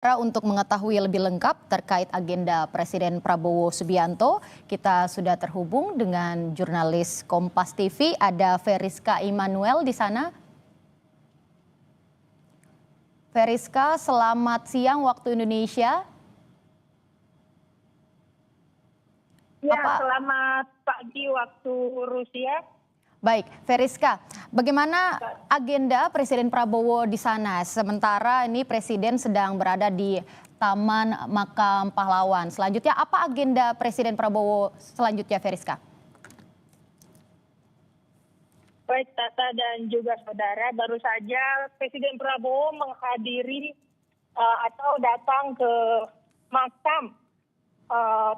Untuk mengetahui lebih lengkap terkait agenda Presiden Prabowo Subianto, kita sudah terhubung dengan jurnalis Kompas TV, ada Feriska Immanuel di sana. Feriska, selamat siang waktu Indonesia. Ya, selamat pagi waktu Rusia. Baik, Feriska, bagaimana agenda Presiden Prabowo di sana? Sementara ini Presiden sedang berada di Taman Makam Pahlawan. Selanjutnya, apa agenda Presiden Prabowo selanjutnya, Feriska? Baik, Tata dan juga saudara, baru saja Presiden Prabowo menghadiri atau datang ke makam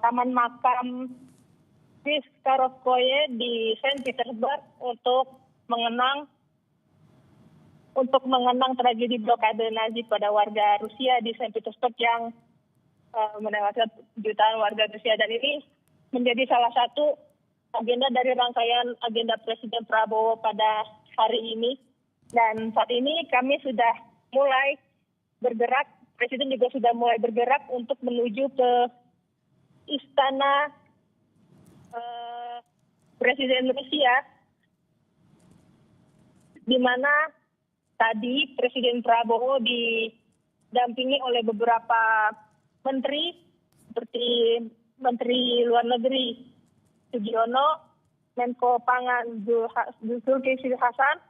Taman Makam Rizkarovskoye di Saint Petersburg untuk mengenang tragedi blokade Nazi pada warga Rusia di Saint Petersburg yang menewaskan jutaan warga Rusia, dan ini menjadi salah satu agenda dari rangkaian agenda Presiden Prabowo pada hari ini. Dan saat ini kami sudah mulai bergerak, Presiden juga sudah mulai bergerak untuk menuju ke Istana Presiden Rusia, di mana tadi Presiden Prabowo didampingi oleh beberapa menteri seperti Menteri Luar Negeri Sugiono, Menko Pangan Zulkifli Hasan,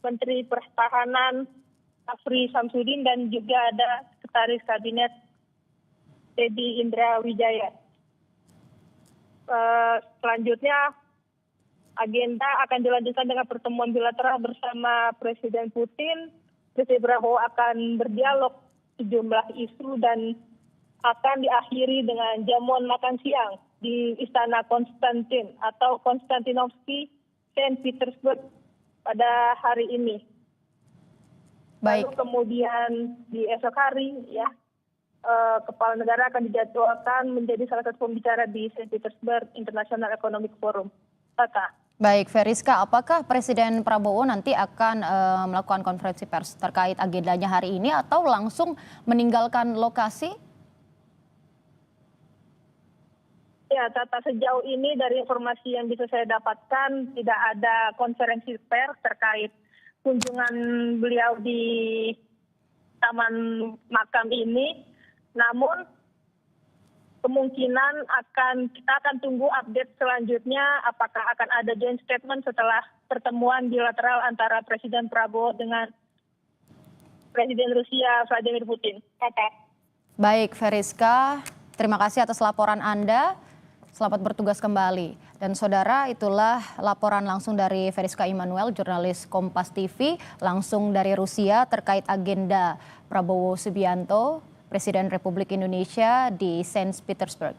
Menteri Pertahanan Afri Samsudin, dan juga ada Sekretaris Kabinet Teddy Indra Wijaya. Selanjutnya agenda akan dilanjutkan dengan pertemuan bilateral bersama Presiden Putin. Presiden Prabowo akan berdialog sejumlah isu dan akan diakhiri dengan jamuan makan siang di Istana Konstantin atau Konstantinovsky Saint Petersburg pada hari ini. Baik. Lalu kemudian di esok hari Kepala negara akan dijadwalkan menjadi salah satu pembicara di Saint Petersburg International Economic Forum. Tata. Baik, Feriska, apakah Presiden Prabowo nanti akan melakukan konferensi pers terkait agendanya hari ini atau langsung meninggalkan lokasi? Ya, Tata, sejauh ini dari informasi yang bisa saya dapatkan tidak ada konferensi pers terkait kunjungan beliau di Taman Makam ini. Namun kemungkinan kita akan tunggu update selanjutnya apakah akan ada joint statement setelah pertemuan bilateral antara Presiden Prabowo dengan Presiden Rusia Vladimir Putin. Baik, Feriska, terima kasih atas laporan Anda. Selamat bertugas kembali. Dan saudara, itulah laporan langsung dari Feriska Immanuel, jurnalis Kompas TV, langsung dari Rusia terkait agenda Prabowo Subianto, Presiden Republik Indonesia di Saint Petersburg.